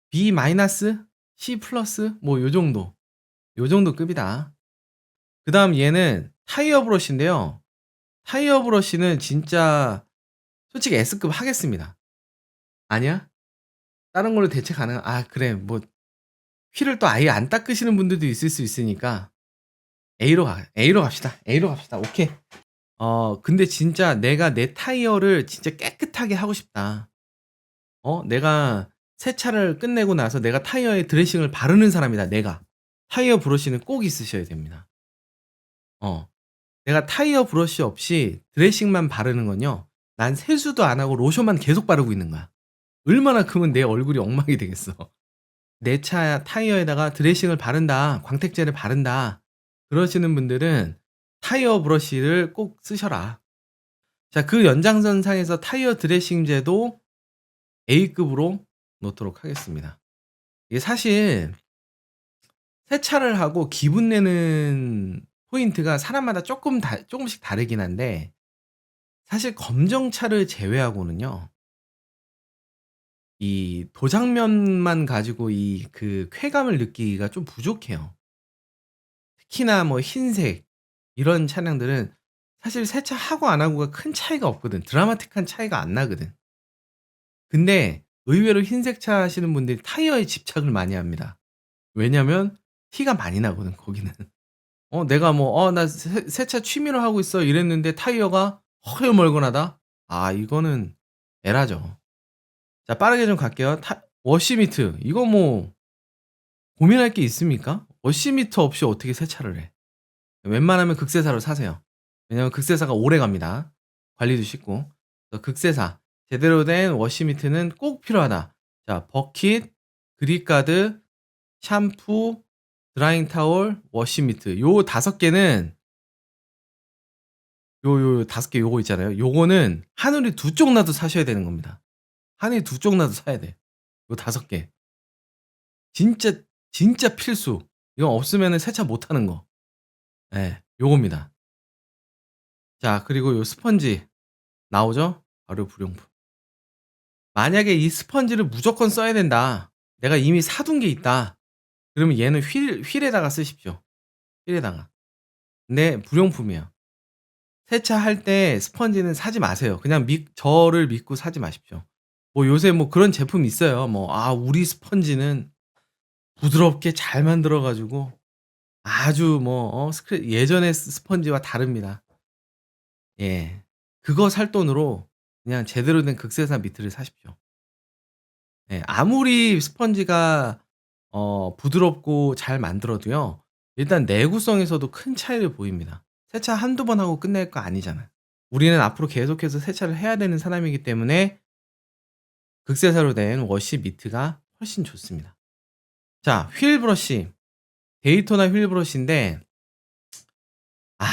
B 마이너스, C 플러스 뭐 요 정도. 요 정도 급이다. 그다음 얘는 타이어 브러쉬인데요. 타이어 브러쉬는 진짜 솔직히 S급 하겠습니다. 아니야? 다른 걸로 대체 가능 그래 뭐 휠을 또 아예 안 닦으시는 분들도 있을 수 있으니까 A로 갑시다. A로 갑시다. 오케이. 근데 진짜 내가 내 타이어를 진짜 깨끗하게 하고 싶다. 내가 세차를 끝내고 나서 내가 타이어에 드레싱을 바르는 사람이다 내가. 타이어 브러쉬는 꼭 있으셔야 됩니다. 어. 내가 타이어 브러쉬 없이 드레싱만 바르는 건요. 난 세수도 안 하고 로션만 계속 바르고 있는 거야. 얼마나 그러면 내 얼굴이 엉망이 되겠어. 내 차 타이어에다가 드레싱을 바른다. 광택제를 바른다. 그러시는 분들은 타이어 브러쉬를 꼭 쓰셔라. 자, 그 연장선상에서 타이어 드레싱제도 A급으로 놓도록 하겠습니다. 이게 사실 세차를 하고 기분 내는 포인트가 사람마다 조금씩 다르긴 한데 사실 검정차를 제외하고는요. 이 도장면만 가지고 이 그 쾌감을 느끼기가 좀 부족해요. 특히나 뭐 흰색 이런 차량들은 사실 세차하고 안 하고가 큰 차이가 없거든. 드라마틱한 차이가 안 나거든. 근데 의외로 흰색 차 하시는 분들이 타이어에 집착을 많이 합니다. 왜냐면 티가 많이 나거든 거기는. 내가 뭐 나 세차 취미로 하고 있어 이랬는데 타이어가 허여멀건하다? 아 이거는 에라죠. 자 빠르게 좀 갈게요. 워시미트 이거 뭐 고민할 게 있습니까? 워시미트 없이 어떻게 세차를 해. 웬만하면 극세사로 사세요. 왜냐면 극세사가 오래갑니다. 관리도 쉽고. 그래서 극세사 제대로 된 워시미트는 꼭 필요하다. 자 버킷, 그립가드, 샴푸, 드라잉 타올, 워시미트 요 5개는 요 5개 요거 있잖아요. 요거는 하늘이 두 쪽 나도 사셔야 되는 겁니다. 하늘이 두 쪽 나도 사야 돼. 요 5개. 진짜 진짜 필수. 이거 없으면은 세차 못 하는 거. 예. 요겁니다. 자 그리고 요 스펀지 나오죠? 바로 불용품. 만약에 이 스펀지를 무조건 써야 된다. 내가 이미 사둔 게 있다. 그러면 얘는 휠에다가 쓰십시오. 휠에다가. 근데 불용품이에요. 세차할 때 스펀지는 사지 마세요. 그냥 저를 믿고 사지 마십시오. 뭐 요새 뭐 그런 제품 있어요. 우리 스펀지는 부드럽게 잘 만들어 가지고 아주 예전의 스펀지와 다릅니다. 예. 그거 살 돈으로 그냥 제대로 된 극세사 미트를 사십시오. 예. 아무리 스펀지가 부드럽고 잘 만들어도요. 일단 내구성에서도 큰 차이를 보입니다. 세차 한두 번 하고 끝낼 거 아니잖아요. 우리는 앞으로 계속해서 세차를 해야 되는 사람이기 때문에 극세사로 된 워시 미트가 훨씬 좋습니다. 자, 휠 브러쉬. 데이토나 휠 브러쉬인데 아,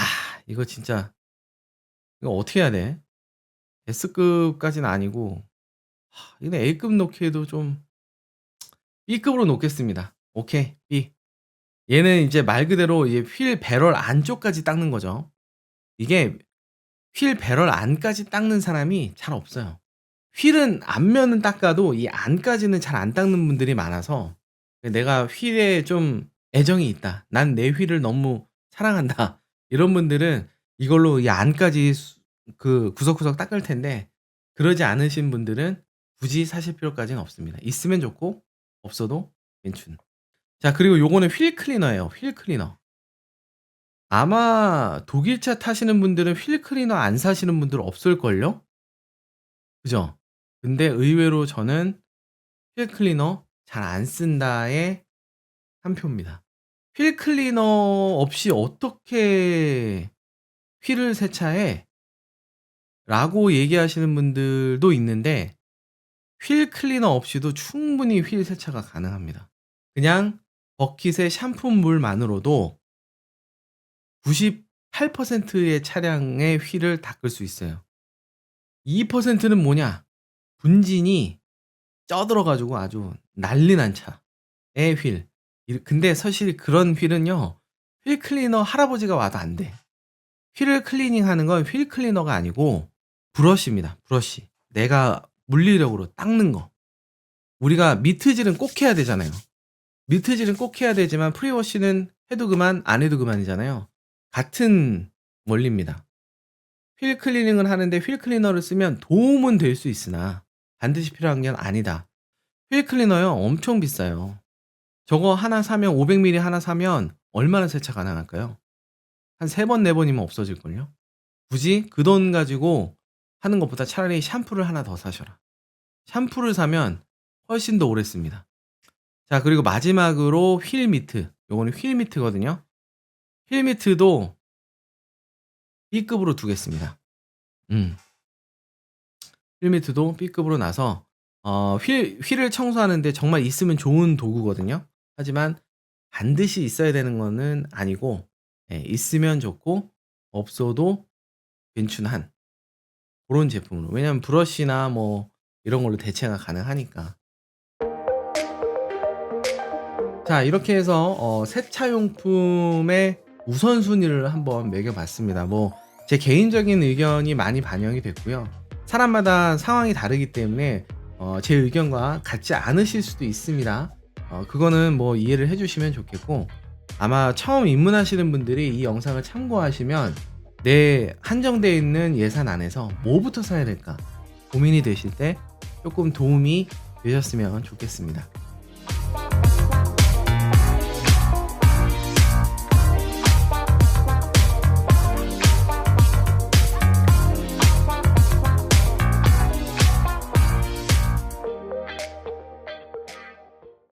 이거 진짜 이거 어떻게 해야 돼? S급까지는 아니고 이거 A급 놓기에도 좀 B급으로 놓겠습니다. 오케이, B. 얘는 이제 말 그대로 휠 배럴 안쪽까지 닦는 거죠. 이게 휠 배럴 안까지 닦는 사람이 잘 없어요. 휠은 앞면은 닦아도 이 안까지는 잘 안 닦는 분들이 많아서 내가 휠에 좀 애정이 있다. 난 내 휠을 너무 사랑한다. 이런 분들은 이걸로 이 안까지 구석구석 닦을 텐데 그러지 않으신 분들은 굳이 사실 필요까지는 없습니다. 있으면 좋고 없어도 괜춘. 자 그리고 요거는 휠 클리너예요. 휠 클리너. 아마 독일차 타시는 분들은 휠 클리너 안 사시는 분들 없을걸요? 그죠? 근데 의외로 저는 휠 클리너 잘 안 쓴다의 한 표입니다. 휠 클리너 없이 어떻게 휠을 세차해? 라고 얘기하시는 분들도 있는데 휠 클리너 없이도 충분히 휠 세차가 가능합니다. 그냥 버킷에 샴푸물만으로도 98%의 차량의 휠을 닦을 수 있어요. 2%는 뭐냐? 분진이 쪄들어 가지고 아주 난리 난 차의 휠. 근데 사실 그런 휠은요. 휠 클리너 할아버지가 와도 안 돼. 휠을 클리닝하는 건 휠 클리너가 아니고 브러쉬입니다. 브러쉬. 내가 물리력으로 닦는 거. 우리가 미트질은 꼭 해야 되잖아요. 미트질은 꼭 해야 되지만 프리워시는 해도 그만 안 해도 그만이잖아요. 같은 원리입니다. 휠 클리닝을 하는데 휠 클리너를 쓰면 도움은 될 수 있으나 반드시 필요한 게 아니다. 휠 클리너요 엄청 비싸요. 저거 하나 사면 500ml 하나 사면 얼마나 세차 가능할까요? 한 3번 4번이면 없어질걸요? 굳이 그 돈 가지고 하는 것보다 차라리 샴푸를 하나 더 사셔라. 샴푸를 사면 훨씬 더 오래 씁니다. 자 그리고 마지막으로 휠 미트. 요거는 휠 미트거든요. 휠 미트도 B급으로 두겠습니다. 휠 미트도 B급으로 놔서 휠을 청소하는데 정말 있으면 좋은 도구거든요. 하지만 반드시 있어야 되는 거는 아니고 있으면 좋고 없어도 괜춘한 그런 제품으로. 왜냐면 브러쉬나 뭐 이런 걸로 대체가 가능하니까. 자 이렇게 해서 세차용품의 우선순위를 한번 매겨봤습니다. 뭐 제 개인적인 의견이 많이 반영이 됐고요. 사람마다 상황이 다르기 때문에 제 의견과 같지 않으실 수도 있습니다. 그거는 뭐 이해를 해주시면 좋겠고 아마 처음 입문하시는 분들이 이 영상을 참고하시면 내 한정되어 있는 예산 안에서 뭐부터 사야 될까 고민이 되실 때 조금 도움이 되셨으면 좋겠습니다.